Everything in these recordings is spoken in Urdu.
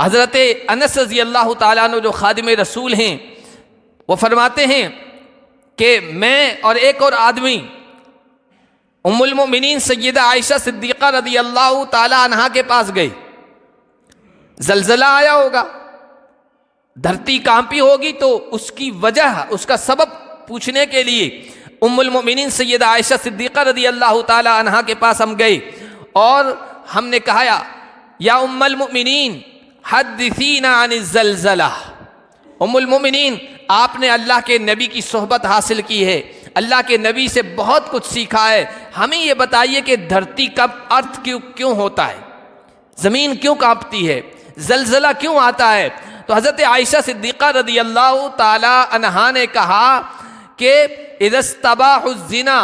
حضرت انس رضی اللہ تعالیٰ عنہ جو خادم رسول ہیں وہ فرماتے ہیں کہ میں اور ایک اور آدمی ام المؤمنین سیدہ عائشہ صدیقہ رضی اللہ تعالیٰ عنہا کے پاس گئے. زلزلہ آیا ہوگا، دھرتی کانپی ہوگی، تو اس کی وجہ، اس کا سبب پوچھنے کے لیے ام المؤمنین سیدہ عائشہ صدیقہ رضی اللہ تعالیٰ عنہا کے پاس ہم گئے اور ہم نے کہا یا ام المؤمنین حدثینا عن الزلزلہ. ام المؤمنین، آپ نے اللہ کے نبی کی صحبت حاصل کی ہے، اللہ کے نبی سے بہت کچھ سیکھا ہے، ہمیں یہ بتائیے کہ دھرتی کب ارتھ کیوں ہوتا ہے، زمین کیوں کانپتی ہے، زلزلہ کیوں آتا ہے؟ تو حضرت عائشہ صدیقہ رضی اللہ تعالی عنہا نے کہا کہ اذا استباحوا الزنا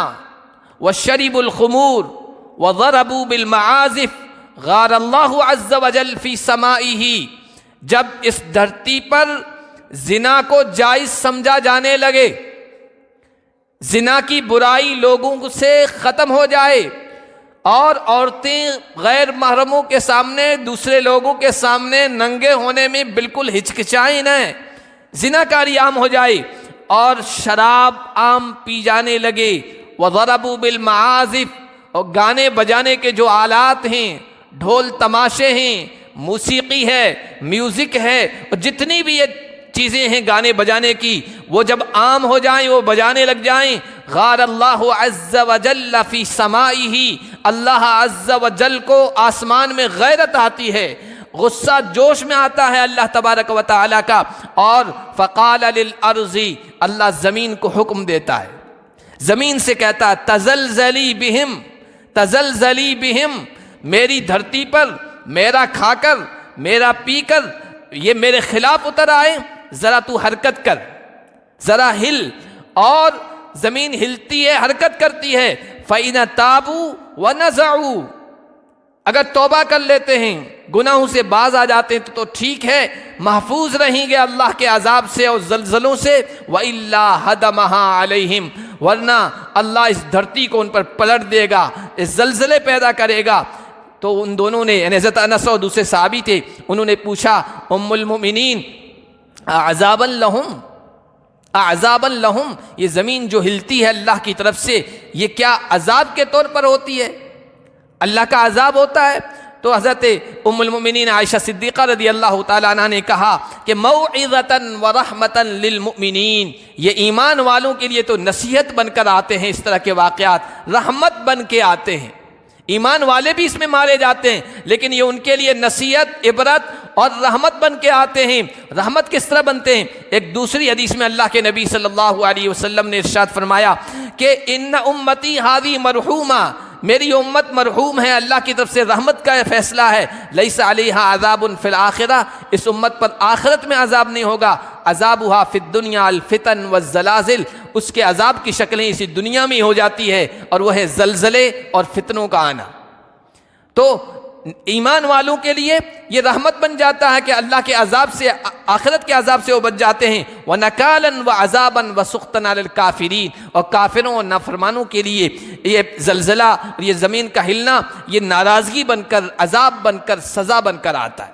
وشربوا الخمور وضربوا بالمعازف غار اللہ عز وجل فی سمائہ. جب اس دھرتی پر زنا کو جائز سمجھا جانے لگے، زنا کی برائی لوگوں سے ختم ہو جائے اور عورتیں غیر محرموں کے سامنے، دوسرے لوگوں کے سامنے ننگے ہونے میں بالکل ہچکچائیں نہ، زنا کاری عام ہو جائے اور شراب عام پی جانے لگے، وضربوا بالمعازف، اور گانے بجانے کے جو آلات ہیں، ڈھول تماشے ہیں، موسیقی ہے، میوزک ہے، اور جتنی بھی یہ چیزیں ہیں گانے بجانے کی، وہ جب عام ہو جائیں، وہ بجانے لگ جائیں، غار اللہ عز وجل فی سمائہ، اللہ عز وجل کو آسمان میں غیرت آتی ہے، غصہ جوش میں آتا ہے اللہ تبارک و تعالیٰ کا، اور فقال للارض، اللہ زمین کو حکم دیتا ہے، زمین سے کہتا ہے تزلزلی بہم، تزلزلی بہم، میری دھرتی پر میرا کھا کر، میرا پی کر یہ میرے خلاف اتر آئے، ذرا تو حرکت کر، ذرا ہل. اور زمین ہلتی ہے، حرکت کرتی ہے. فَإِنَ تَابُوا وَنَزَعُوا، اگر توبہ کر لیتے ہیں، گناہوں سے باز آ جاتے ہیں تو ٹھیک ہے، محفوظ رہیں گے اللہ کے عذاب سے اور زلزلوں سے. وَإِلَّا هَدَمَهَا عَلَيْهِمْ، ورنہ اللہ اس دھرتی کو ان پر پلٹ دے گا، اس زلزلے پیدا کرے گا. تو ان دونوں نے، یعنی حضرت انس اور دوسرے صحابی تھے، انہوں نے پوچھا ام المؤمنین اعذابا لہم، اعذابا لہم، یہ زمین جو ہلتی ہے اللہ کی طرف سے، یہ کیا عذاب کے طور پر ہوتی ہے، اللہ کا عذاب ہوتا ہے؟ تو حضرت ام المؤمنین عائشہ صدیقہ رضی اللہ تعالیٰ عنہ نے کہا کہ موعظۃ ورحمۃ للمؤمنین، یہ ایمان والوں کے لیے تو نصیحت بن کر آتے ہیں، اس طرح کے واقعات رحمت بن کے آتے ہیں. ایمان والے بھی اس میں مارے جاتے ہیں، لیکن یہ ان کے لیے نصیحت، عبرت اور رحمت بن کے آتے ہیں. رحمت کس طرح بنتے ہیں؟ ایک دوسری حدیث میں اللہ کے نبی صلی اللہ علیہ وسلم نے ارشاد فرمایا کہ ان امتی ہذی مرحومہ، میری امت مرحوم ہے، اللہ کی طرف سے رحمت کا فیصلہ ہے. لیس علیہا عذاب فی الآخرہ، اس امت پر آخرت میں عذاب نہیں ہوگا. عذابھا فی الدنیا الفتن والزلازل، اس کے عذاب کی شکلیں اسی دنیا میں ہو جاتی ہے، اور وہ ہے زلزلے اور فتنوں کا آنا. تو ایمان والوں کے لیے یہ رحمت بن جاتا ہے کہ اللہ کے عذاب سے، آخرت کے عذاب سے وہ بچ جاتے ہیں. وَنَكَالًا وَعَذَابًا وَسُخْطًا عَلَى الْكَافِرِينَ، اور کافروں اور نافرمانوں کے لیے یہ زلزلہ، یہ زمین کا ہلنا، یہ ناراضگی بن کر، عذاب بن کر، سزا بن کر آتا ہے.